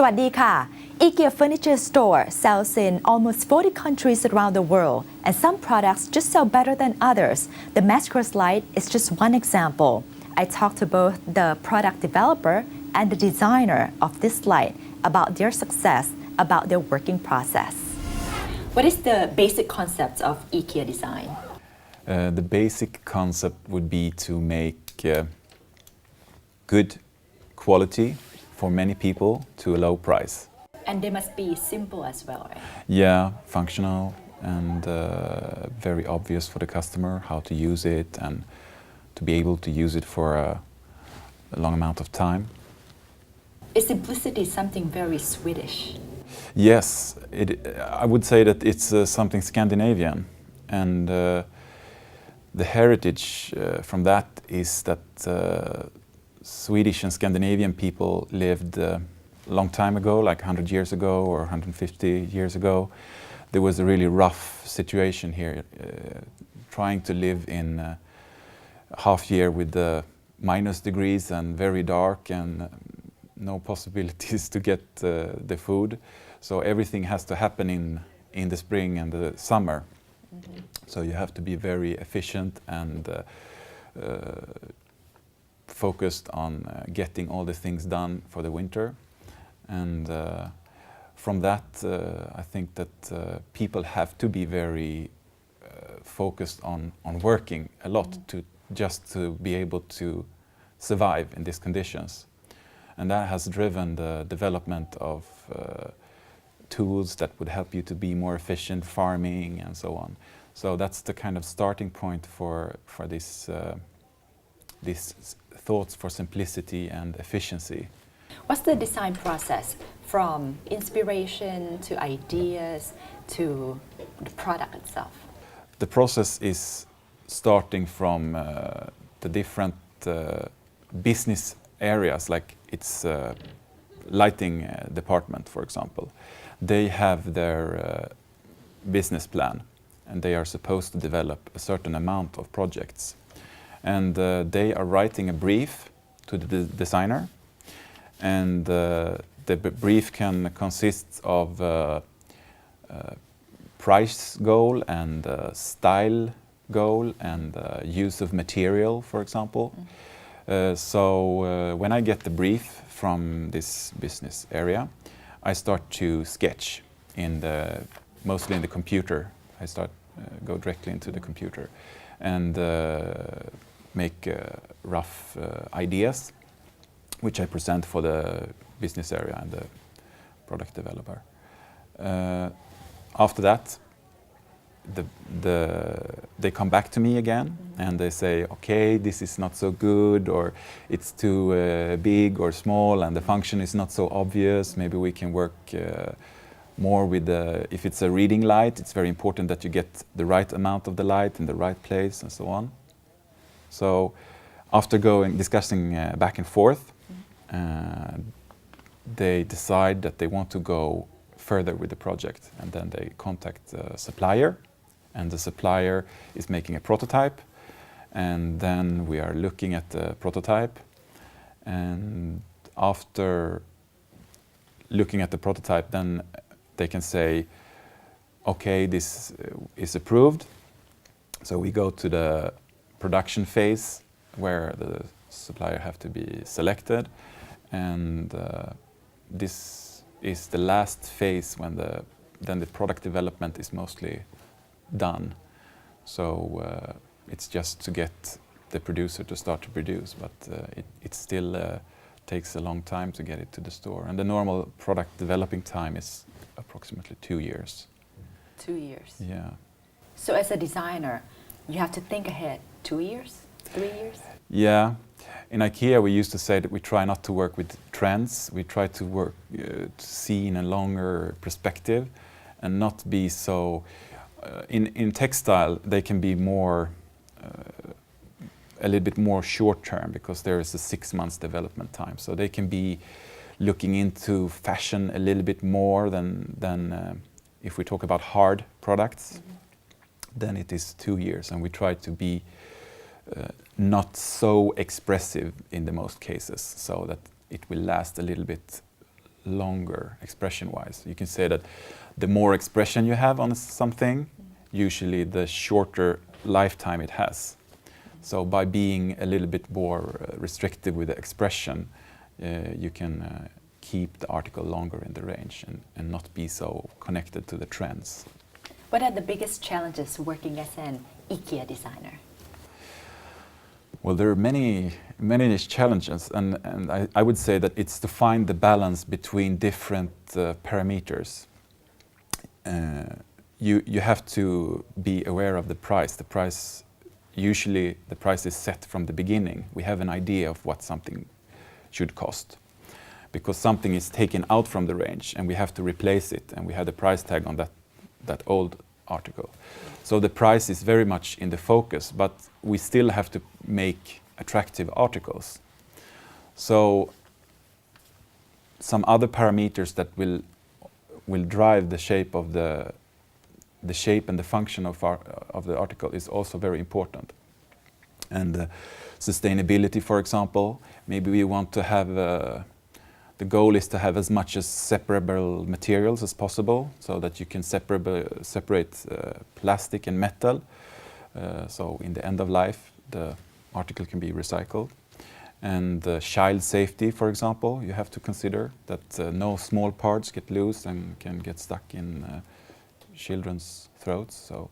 สวัสดีค่ะ IKEA Furniture Store sells in almost 40 countries around the world, and some products just sell better than others. The Mascot Light is just one example. I talked to both the product developer and the designer of this light about their success, about their working process. What is the basic concept of IKEA design? The basic concept would be to make good quality for many people to a low price. And they must be simple as well, right? Yeah, functional and very obvious for the customer how to use it and to be able to use it for a long amount of time. Is simplicity something very Swedish? Yes, I would say that it's something Scandinavian, and the heritage from that is that Swedish and Scandinavian people lived a long time ago, like 100 years ago or 150 years ago. There was a really rough situation here, trying to live in half year with the minus degrees and very dark and no possibilities to get the food. So everything has to happen in the spring and the summer. Mm-hmm. So you have to be very efficient and focused on getting all the things done for the winter. And from that, I think that people have to be very focused on working a lot to be able to survive in these conditions. And that has driven the development of tools that would help you to be more efficient, farming and so on. So that's the kind of starting point for this these thoughts for simplicity and efficiency. What's the design process from inspiration to ideas to the product itself? The process is starting from the different business areas, like its lighting department, for example. They have their business plan and they are supposed to develop a certain amount of projects. And they are writing a brief to the designer, and the brief can consist of price goal and style goal and use of material, for example. So when I get the brief from this business area, I start to sketch mostly in the computer. I go directly into the computer and make rough ideas, which I present for the business area and the product developer. After that, they come back to me again and they say, okay, this is not so good, or it's too big or small and the function is not so obvious. Maybe we can work more with if it's a reading light, it's very important that you get the right amount of the light in the right place and so on. So after discussing back and forth, they decide that they want to go further with the project, and then they contact the supplier, and the supplier is making a prototype, and then we are looking at the prototype, and after looking at the prototype, then they can say, okay, this is approved. So we go to the production phase where the supplier have to be selected, and this is the last phase when then the product development is mostly done. So it's just to get the producer to start to produce, but it still takes a long time to get it to the store. And the normal product developing time is approximately 2 years. 2 years? Yeah. So as a designer, you have to think ahead 2 years, 3 years? Yeah. In IKEA, we used to say that we try not to work with trends. We try to work to see in a longer perspective and not be so... in textile, they can be more, a little bit more short term because there is a 6 months development time. So they can be looking into fashion a little bit more than if we talk about hard products, then it is 2 years. And we try to be not so expressive in the most cases, so that it will last a little bit longer expression-wise. You can say that the more expression you have on something, usually the shorter lifetime it has. So by being a little bit more restrictive with the expression, you can keep the article longer in the range and not be so connected to the trends. What are the biggest challenges working as an IKEA designer? Well, there are many challenges, and I would say that it's to find the balance between different parameters. You have to be aware of the price. Usually the price is set from the beginning. We have an idea of what something should cost, because something is taken out from the range and we have to replace it, and we have the price tag on that old article. So the price is very much in the focus, but we still have to make attractive articles. So some other parameters that will drive the shape of the shape and the function of the article is also very important. And sustainability, for example, maybe we want to have the goal is to have as much as separable materials as possible, so that you can separate plastic and metal. So in the end of life, the article can be recycled. And child safety, for example, you have to consider that no small parts get loose and can get stuck in children's throats. So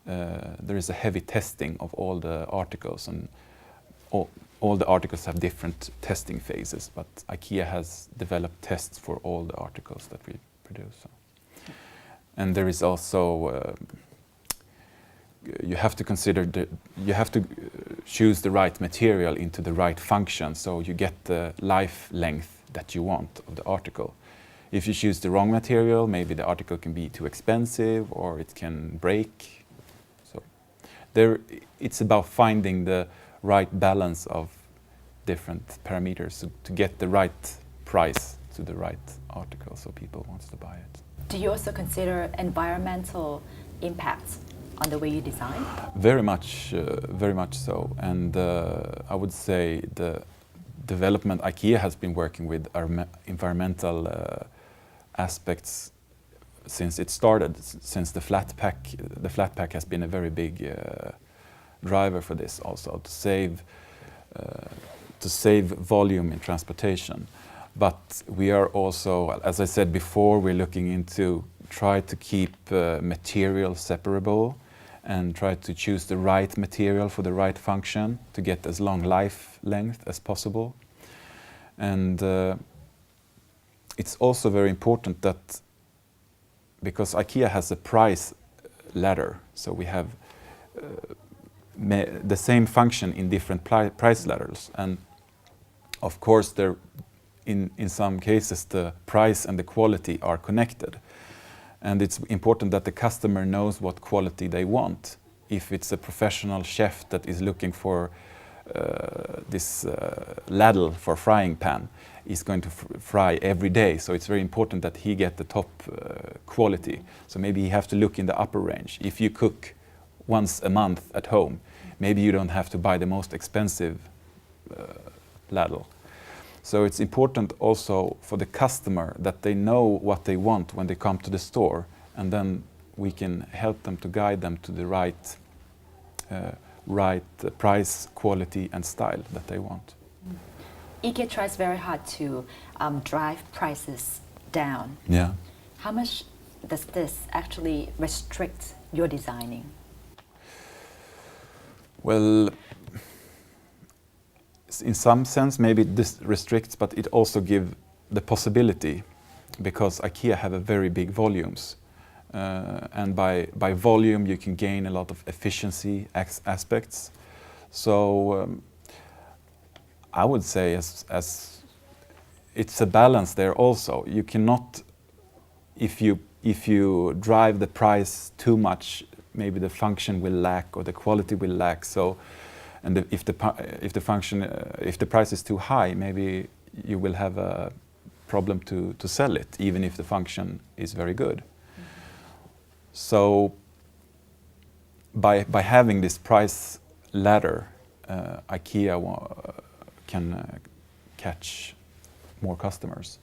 there is a heavy testing of all the articles, and all the articles have different testing phases, but IKEA has developed tests for all the articles that we produce. So. And there is also, you have to consider, you have to choose the right material into the right function, so you get the life length that you want of the article. If you choose the wrong material, maybe the article can be too expensive or it can break. So it's about finding the right balance of different parameters to get the right price to the right article, so people want to buy it. Do you also consider environmental impacts on the way you design? Very much so. And I would say the development IKEA has been working with our environmental aspects since it started, since the flat pack has been a very big driver for this also, to save volume in transportation. But we are also, as I said before, we're looking into try to keep material separable and try to choose the right material for the right function to get as long life length as possible. And it's also very important that, because IKEA has a price ladder, so we have the same function in different price ladders, and of course in some cases the price and the quality are connected, and it's important that the customer knows what quality they want. If it's a professional chef that is looking for this ladle for frying pan, is going to fry every day, so it's very important that he get the top quality. So maybe you have to look in the upper range. If you cook once a month at home, maybe you don't have to buy the most expensive ladle. So it's important also for the customer that they know what they want when they come to the store, and then we can help them to guide them to the right price, quality and style that they want. IKEA tries very hard to drive prices down. Yeah. How much does this actually restrict your designing? Well, in some sense maybe this restricts, but it also gives the possibility, because IKEA have a very big volumes. And by volume you can gain a lot of efficiency aspects. So I would say as it's a balance there also. You cannot, if you drive the price too much, maybe the function will lack or the quality will lack. So, and if the price is too high, maybe you will have a problem to sell it, even if the function is very good. So by having this price ladder, IKEA can catch more customers.